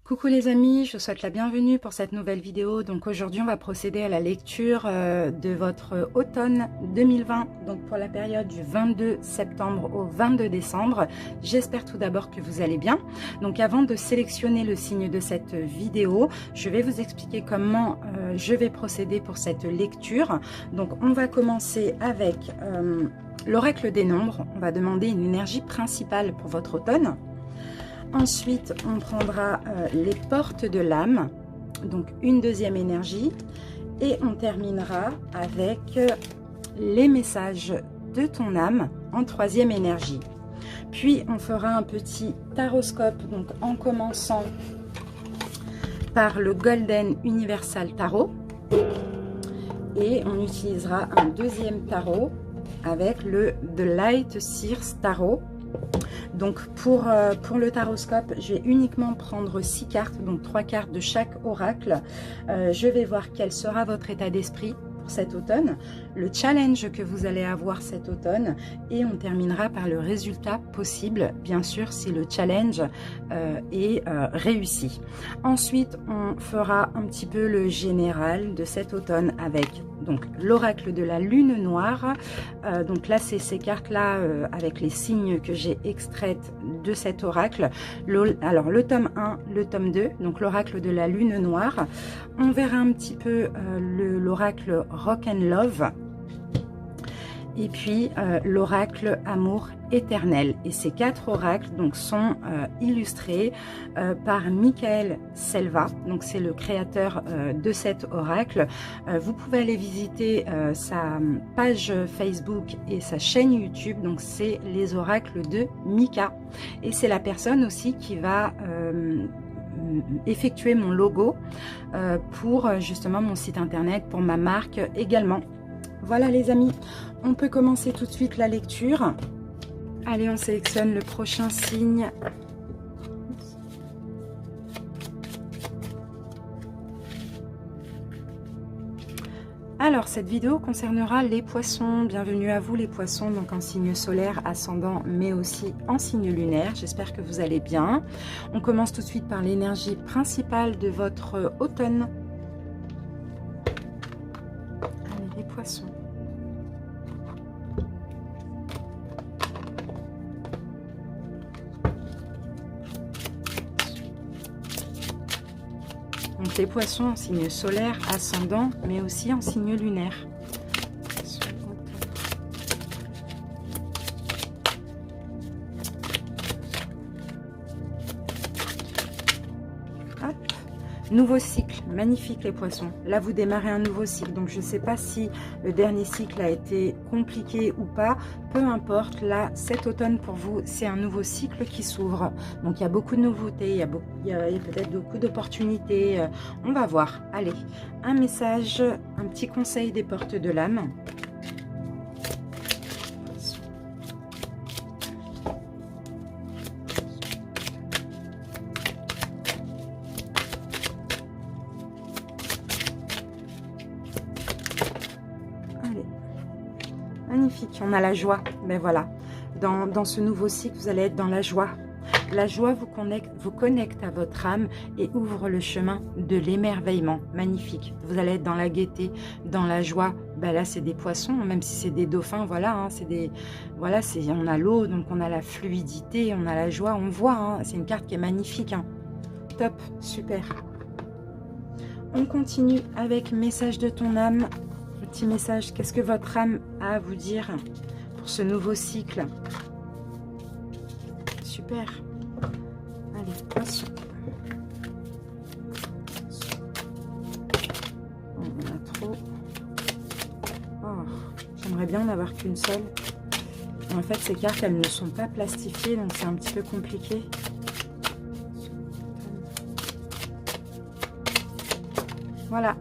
Coucou les amis, je vous souhaite la bienvenue pour cette nouvelle vidéo. Donc aujourd'hui on va procéder à la lecture de votre automne 2020, donc pour la période du 22 septembre au 22 décembre. J'espère tout d'abord que vous allez bien. Donc avant de sélectionner le signe de cette vidéo, je vais vous expliquer comment je vais procéder pour cette lecture. Donc on va commencer avec l'oracle des nombres. On va demander une énergie principale pour votre automne. Ensuite, on prendra les portes de l'âme, donc une deuxième énergie, et on terminera avec les messages de ton âme en troisième énergie. Puis, on fera un petit taroscope, donc en commençant par le Golden Universal Tarot, et on utilisera un deuxième tarot avec le The Light Seers Tarot. Donc pour le taroscope, je vais uniquement prendre 6 cartes, donc 3 cartes de chaque oracle. Je vais voir quel sera votre état d'esprit pour cet automne, le challenge que vous allez avoir cet automne, et on terminera par le résultat possible, bien sûr, si le challenge est réussi. Ensuite, on fera un petit peu le général de cet automne avec donc l'oracle de la lune noire. Donc là, c'est ces cartes-là avec les signes que j'ai extraites de cet oracle. Alors, le tome 1, le tome 2, donc l'oracle de la lune noire. On verra un petit peu l'oracle Rock and Love. Et puis l'oracle amour éternel. Et ces 4 oracles donc sont illustrés par Michael Selva. Donc c'est le créateur de cet oracle. Vous pouvez aller visiter sa page Facebook et sa chaîne YouTube. Donc c'est les oracles de Mika. Et c'est la personne aussi qui va effectuer mon logo pour justement mon site internet, pour ma marque également. Voilà les amis, on peut commencer tout de suite la lecture. Allez, on sélectionne le prochain signe. Alors, cette vidéo concernera les poissons. Bienvenue à vous les poissons, donc en signe solaire, ascendant, mais aussi en signe lunaire. J'espère que vous allez bien. On commence tout de suite par l'énergie principale de votre automne. Allez, les poissons. Donc les poissons en signe solaire, ascendant, mais aussi en signe lunaire. Hop. Nouveau cycle, magnifique les poissons. Là, vous démarrez un nouveau cycle. Donc, je ne sais pas si le dernier cycle a été compliqué ou pas. Peu importe. Là, cet automne, pour vous, c'est un nouveau cycle qui s'ouvre. Donc, il y a beaucoup de nouveautés. Il y a peut-être beaucoup d'opportunités. On va voir. Allez, un message, un petit conseil des portes de l'âme. Magnifique, on a la joie. Mais voilà, dans ce nouveau cycle, vous allez être dans la joie. La joie vous connecte à votre âme et ouvre le chemin de l'émerveillement. Magnifique. Vous allez être dans la gaieté, dans la joie. Ben là, c'est des poissons, même si c'est des dauphins. Voilà, hein, on a l'eau, donc on a la fluidité, on a la joie. On voit, hein, c'est une carte qui est magnifique. Hein. Top, super. On continue avec message de ton âme. Petit message, qu'est-ce que votre âme a à vous dire pour ce nouveau cycle? Super. Allez, poisson. On a trop. Oh, j'aimerais bien en avoir qu'une seule. En fait, ces cartes, elles ne sont pas plastifiées, donc c'est un petit peu compliqué. Voilà.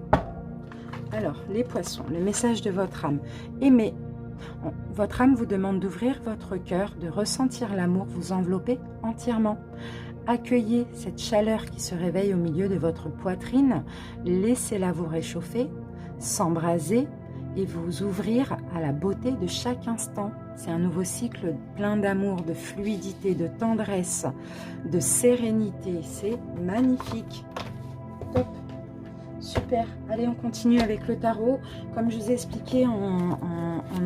Alors, les poissons, le message de votre âme. Aimez. Votre âme vous demande d'ouvrir votre cœur, de ressentir l'amour vous envelopper entièrement. Accueillez cette chaleur qui se réveille au milieu de votre poitrine. Laissez-la vous réchauffer, s'embraser et vous ouvrir à la beauté de chaque instant. C'est un nouveau cycle plein d'amour, de fluidité, de tendresse, de sérénité. C'est magnifique. Top. Super. Allez, on continue avec le tarot. Comme je vous ai expliqué en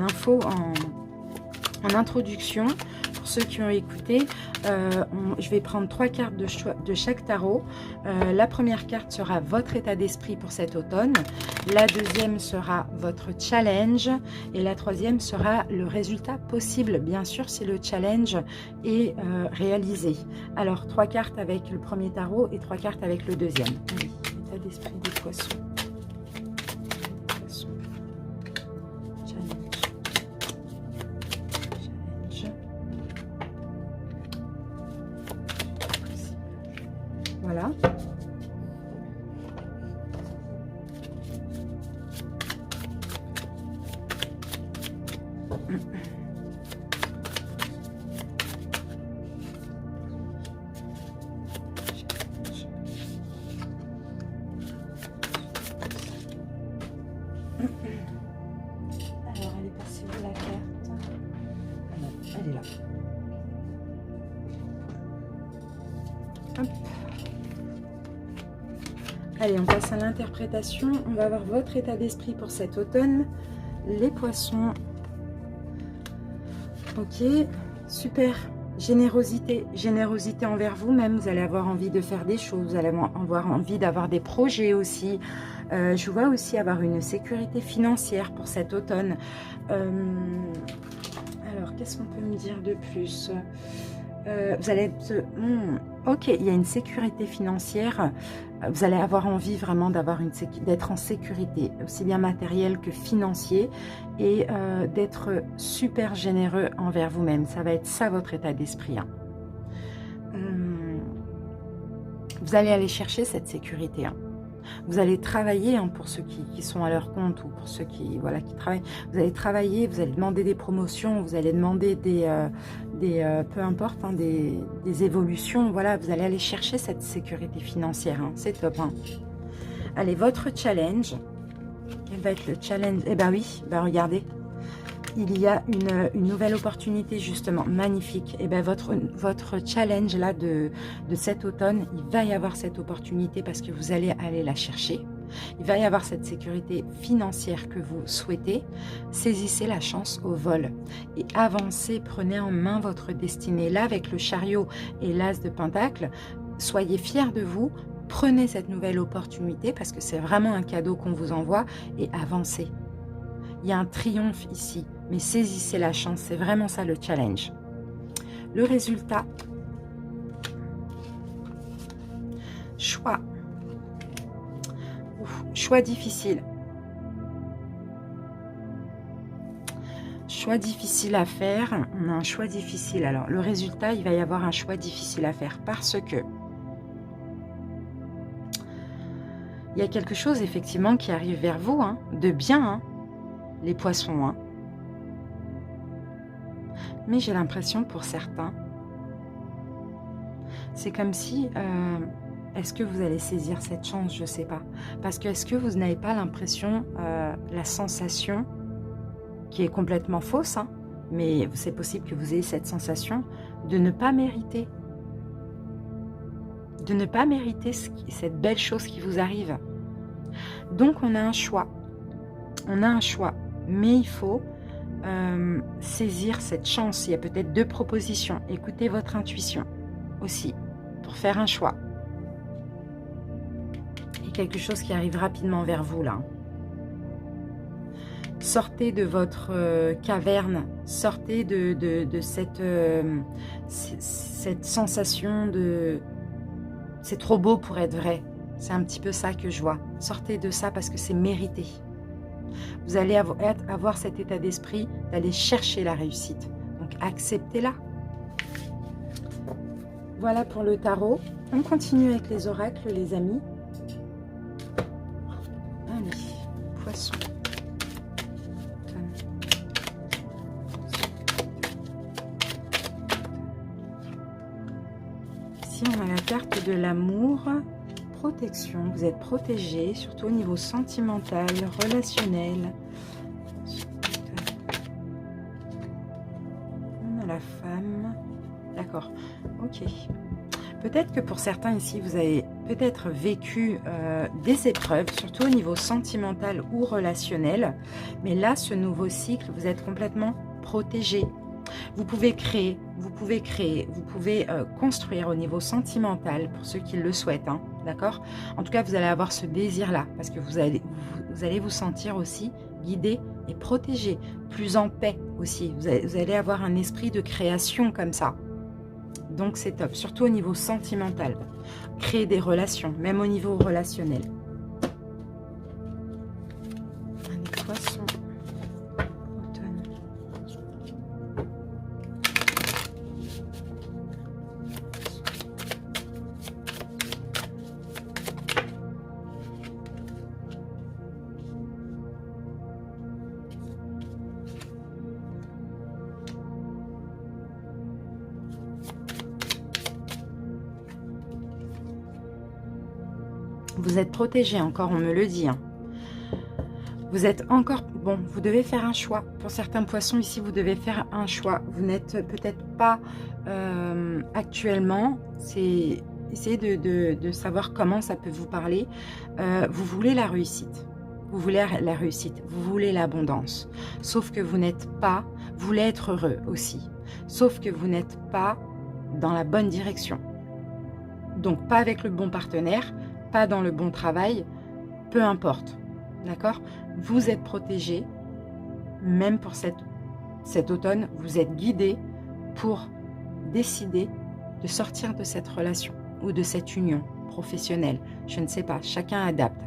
info, en introduction, pour ceux qui ont écouté, je vais prendre 3 cartes de chaque tarot. La première carte sera votre état d'esprit pour cet automne. La deuxième sera votre challenge. Et la troisième sera le résultat possible, bien sûr, si le challenge est réalisé. Alors, 3 cartes avec le premier tarot et 3 cartes avec le deuxième. Allez, état d'esprit des poissons. Voilà. Alors, elle est passée où la carte? Ah non, elle est là. Hop. Allez, on passe à l'interprétation. On va voir votre état d'esprit pour cet automne. Les poissons. Ok, super. Générosité. Générosité envers vous-même. Vous allez avoir envie de faire des choses. Vous allez avoir envie d'avoir des projets aussi. Je vois aussi avoir une sécurité financière pour cet automne. Alors, qu'est-ce qu'on peut me dire de plus? Vous allez être... ok, il y a une sécurité financière. Vous allez avoir envie vraiment d'être en sécurité, aussi bien matérielle que financier, et d'être super généreux envers vous-même. Ça va être ça votre état d'esprit. Hein. Vous allez aller chercher cette sécurité. Hein. Vous allez travailler, hein, pour ceux qui sont à leur compte ou pour ceux qui travaillent. Vous allez travailler, vous allez demander des promotions, vous allez demander peu importe, hein, des évolutions. Voilà, vous allez aller chercher cette sécurité financière. Hein, c'est top. Hein. Allez, votre challenge. Quel va être le challenge? Eh bien oui, regardez. Il y a une nouvelle opportunité justement, magnifique. Et bien votre challenge là de cet automne, il va y avoir cette opportunité parce que vous allez aller la chercher. Il va y avoir cette sécurité financière que vous souhaitez. Saisissez la chance au vol et avancez, prenez en main votre destinée. Là, avec le chariot et l'as de pentacle, soyez fiers de vous. Prenez cette nouvelle opportunité parce que c'est vraiment un cadeau qu'on vous envoie et avancez. Il y a un triomphe ici, mais saisissez la chance, c'est vraiment ça le challenge. Le résultat, choix. Choix difficile. Choix difficile à faire. On a un choix difficile. Alors, le résultat, il va y avoir un choix difficile à faire parce que il y a quelque chose effectivement qui arrive vers vous, hein, de bien, hein, les poissons. Hein. Mais j'ai l'impression pour certains, c'est comme si... est-ce que vous allez saisir cette chance? Je ne sais pas. Parce que est-ce que vous n'avez pas l'impression, la sensation, qui est complètement fausse, hein, mais c'est possible que vous ayez cette sensation de ne pas mériter. De ne pas mériter cette belle chose qui vous arrive. Donc on a un choix. On a un choix. Mais il faut saisir cette chance. Il y a peut-être 2 propositions. Écoutez votre intuition aussi pour faire un choix. Et quelque chose qui arrive rapidement vers vous là. Sortez de votre caverne. Sortez de cette sensation de... C'est trop beau pour être vrai. C'est un petit peu ça que je vois. Sortez de ça parce que c'est mérité. Vous allez avoir cet état d'esprit d'aller chercher la réussite. Donc acceptez-la. Voilà pour le tarot. On continue avec les oracles, les amis. Allez, poisson. Ici, on a la carte de l'amour. Protection, vous êtes protégé, surtout au niveau sentimental, relationnel. D'accord. Ok. Peut-être que pour certains ici, vous avez peut-être vécu des épreuves, surtout au niveau sentimental ou relationnel. Mais là, ce nouveau cycle, vous êtes complètement protégé. Vous pouvez créer, vous pouvez construire au niveau sentimental, pour ceux qui le souhaitent, hein, d'accord? En tout cas, vous allez avoir ce désir-là, parce que vous allez vous sentir aussi guidé et protégé, plus en paix aussi. Vous allez avoir un esprit de création comme ça. Donc c'est top, surtout au niveau sentimental. Créer des relations, même au niveau relationnel. Les poissons, automne. Vous êtes protégé encore, on me le dit. Hein. Vous êtes encore... Bon, vous devez faire un choix. Pour certains poissons, ici, vous devez faire un choix. Vous n'êtes peut-être pas actuellement. Essayez de savoir comment ça peut vous parler. Vous voulez la réussite. Vous voulez la réussite. Vous voulez l'abondance. Sauf que vous n'êtes pas... Vous voulez être heureux aussi. Sauf que vous n'êtes pas dans la bonne direction. Donc, pas avec le bon partenaire, pas dans le bon travail, peu importe, d'accord? Vous êtes protégé, même pour cet automne, vous êtes guidé pour décider de sortir de cette relation ou de cette union professionnelle. Je ne sais pas, chacun adapte.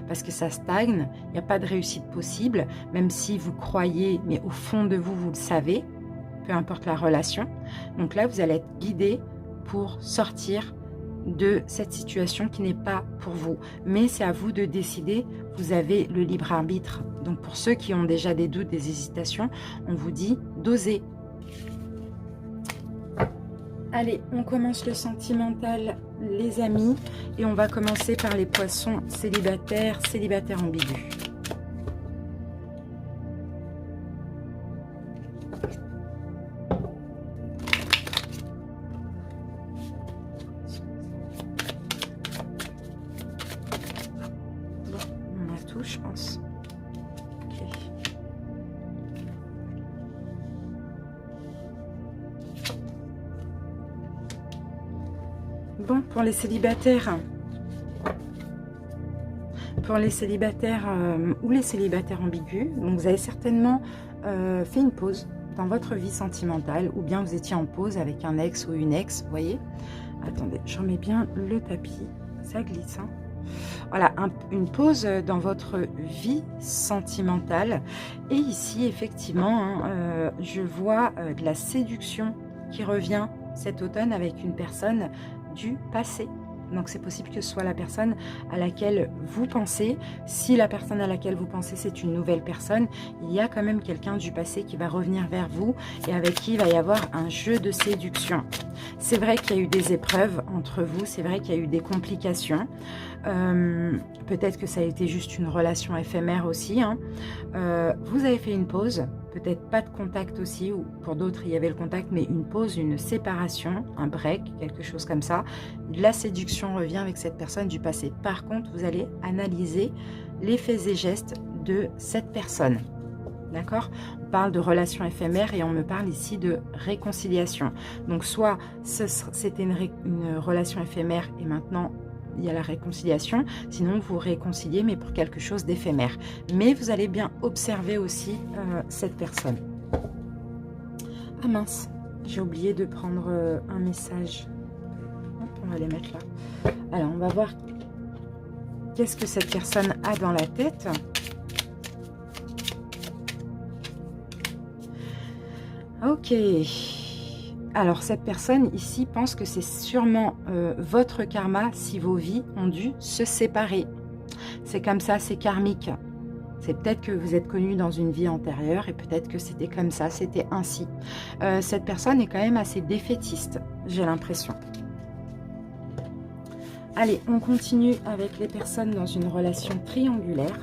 Parce que ça stagne, il n'y a pas de réussite possible, même si vous croyez, mais au fond de vous, vous le savez, peu importe la relation. Donc là, vous allez être guidé pour sortir de cette situation qui n'est pas pour vous. Mais c'est à vous de décider, vous avez le libre arbitre. Donc pour ceux qui ont déjà des doutes, des hésitations, on vous dit d'oser. Allez, on commence le sentimental, les amis, et on va commencer par les poissons célibataires, célibataires ambigus. Je pense. Okay. Bon, pour les célibataires ou les célibataires ambigus, donc vous avez certainement fait une pause dans votre vie sentimentale, ou bien vous étiez en pause avec un ex ou une ex, vous voyez. Attendez, je remets bien le tapis, ça glisse, hein. Voilà, une pause dans votre vie sentimentale. Et ici, effectivement, hein, je vois de la séduction qui revient cet automne avec une personne du passé. Donc, c'est possible que ce soit la personne à laquelle vous pensez. Si la personne à laquelle vous pensez, c'est une nouvelle personne, il y a quand même quelqu'un du passé qui va revenir vers vous et avec qui il va y avoir un jeu de séduction. C'est vrai qu'il y a eu des épreuves entre vous, c'est vrai qu'il y a eu des complications. Peut-être que ça a été juste une relation éphémère aussi. Hein. Vous avez fait une pause, peut-être pas de contact aussi, ou pour d'autres il y avait le contact, mais une pause, une séparation, un break, quelque chose comme ça. La séduction revient avec cette personne du passé. Par contre, vous allez analyser les faits et gestes de cette personne. D'accord? On parle de relation éphémère et on me parle ici de réconciliation. Donc soit c'était une relation éphémère et maintenant il y a la réconciliation, sinon vous réconciliez mais pour quelque chose d'éphémère. Mais vous allez bien observer aussi cette personne. Ah mince, j'ai oublié de prendre un message. Hop, on va les mettre là. Alors on va voir qu'est-ce que cette personne a dans la tête. Ok, alors cette personne ici pense que c'est sûrement votre karma si vos vies ont dû se séparer. C'est comme ça, c'est karmique. C'est peut-être que vous êtes connu dans une vie antérieure et peut-être que c'était comme ça, c'était ainsi. Cette personne est quand même assez défaitiste, j'ai l'impression. Allez, on continue avec les personnes dans une relation triangulaire.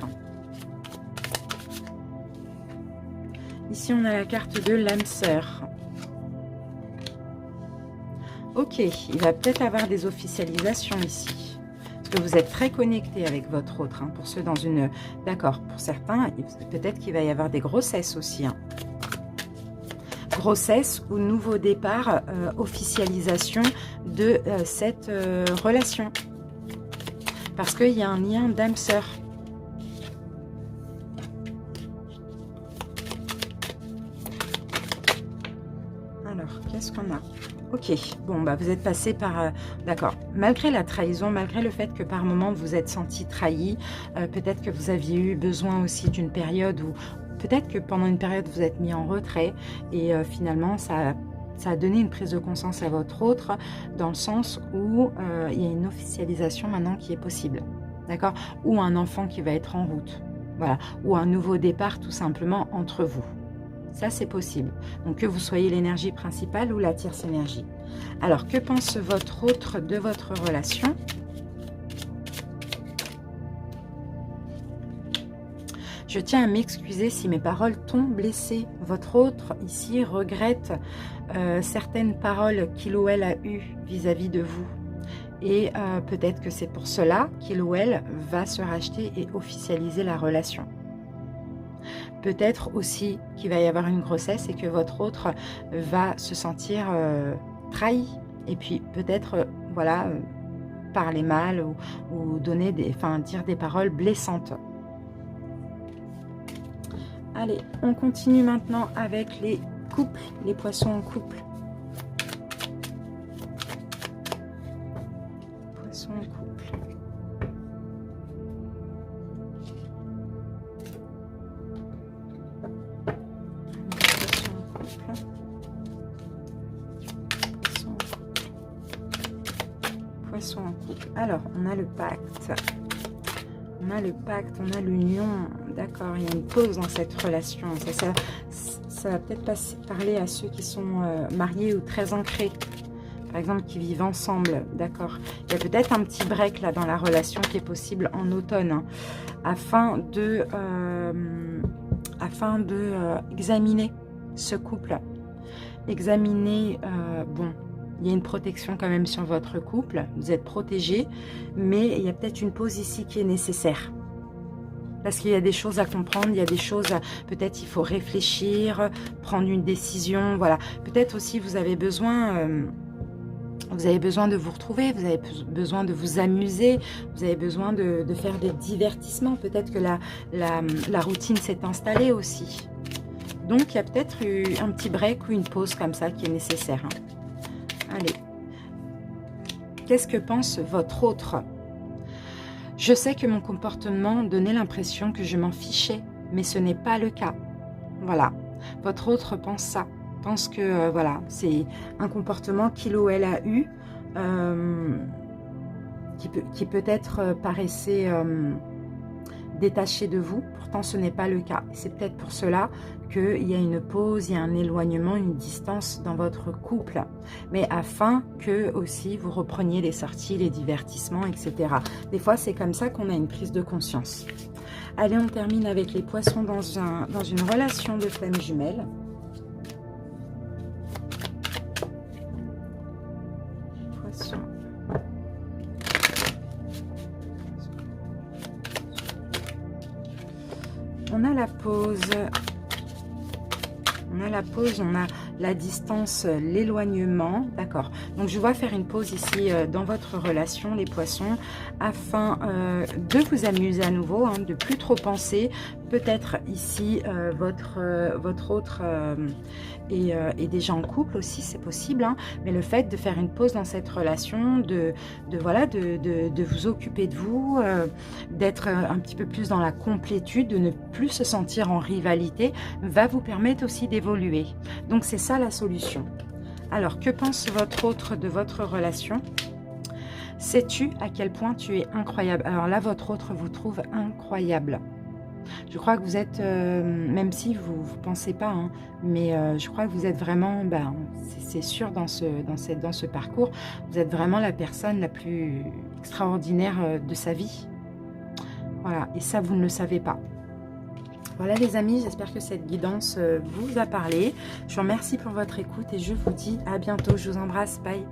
Ici, on a la carte de l'âme sœur. Ok, il va peut-être avoir des officialisations ici. Parce que vous êtes très connecté avec votre autre. Hein, pour ceux dans une... D'accord, pour certains, peut-être qu'il va y avoir des grossesses aussi. Hein. Grossesse ou nouveau départ, officialisation de cette relation. Parce qu'il y a un lien d'âme-sœur. Alors, qu'est-ce qu'on a? Ok, bon, bah vous êtes passé par... D'accord, malgré la trahison, malgré le fait que par moment vous êtes senti trahi, peut-être que vous aviez eu besoin aussi d'une période où... Peut-être que pendant une période vous êtes mis en retrait et finalement ça a donné une prise de conscience à votre autre dans le sens où il y a une officialisation maintenant qui est possible. D'accord? Ou un enfant qui va être en route. Voilà. Ou un nouveau départ tout simplement entre vous. Ça, c'est possible. Donc, que vous soyez l'énergie principale ou la tierce énergie. Alors, que pense votre autre de votre relation? Je tiens à m'excuser si mes paroles t'ont blessé. Votre autre, ici, regrette certaines paroles qu'il ou elle a eues vis-à-vis de vous. Et peut-être que c'est pour cela qu'il ou elle va se racheter et officialiser la relation. Peut-être aussi qu'il va y avoir une grossesse et que votre autre va se sentir trahi. Et puis peut-être, voilà, parler mal ou donner dire des paroles blessantes. Allez, on continue maintenant avec les couples, les poissons en couple. Poissons en couple. Poissons en couple. Alors, on a le pacte. On a le pacte, on a l'union. D'accord, il y a une pause dans cette relation. Ça va peut-être parler à ceux qui sont mariés ou très ancrés. Par exemple, qui vivent ensemble. D'accord. Il y a peut-être un petit break là dans la relation qui est possible en automne. Hein, afin de examiner ce couple. Examiner, bon... Il y a une protection quand même sur votre couple. Vous êtes protégé. Mais il y a peut-être une pause ici qui est nécessaire. Parce qu'il y a des choses à comprendre. Il y a des choses peut-être il faut réfléchir. Prendre une décision. Voilà. Peut-être aussi vous avez besoin... de vous retrouver. Vous avez besoin de vous amuser. Vous avez besoin de faire des divertissements. Peut-être que la routine s'est installée aussi. Donc il y a peut-être eu un petit break ou une pause comme ça qui est nécessaire. Hein. Allez, qu'est-ce que pense votre autre? Je sais que mon comportement donnait l'impression que je m'en fichais, mais ce n'est pas le cas. Voilà, votre autre pense ça. Pense que, voilà, c'est un comportement qu'il ou elle a eu, qui peut-être paraissait détaché de vous. Pourtant, ce n'est pas le cas. C'est peut-être pour cela qu'il y a une pause, il y a un éloignement, une distance dans votre couple. Mais afin que aussi vous repreniez les sorties, les divertissements, etc. Des fois, c'est comme ça qu'on a une prise de conscience. Allez, on termine avec les poissons dans une relation de flamme jumelle. Poissons. On a la pause. On a la pause, on a la distance, l'éloignement. D'accord. Donc, je vais faire une pause ici dans votre relation, les poissons, afin de vous amuser à nouveau, hein, de plus trop penser. Peut-être ici, votre autre est déjà en couple aussi, c'est possible. Hein, mais le fait de faire une pause dans cette relation, de vous occuper de vous, d'être un petit peu plus dans la complétude, de ne plus se sentir en rivalité, va vous permettre aussi d'évoluer. Donc, c'est ça la solution. Alors, que pense votre autre de votre relation? Sais-tu à quel point tu es incroyable? Alors là, votre autre vous trouve incroyable. Je crois que vous êtes, même si vous ne pensez pas, hein, mais je crois que vous êtes vraiment, c'est sûr dans ce parcours, vous êtes vraiment la personne la plus extraordinaire de sa vie. Voilà, et ça, vous ne le savez pas. Voilà les amis, j'espère que cette guidance vous a parlé. Je vous remercie pour votre écoute et je vous dis à bientôt. Je vous embrasse, bye.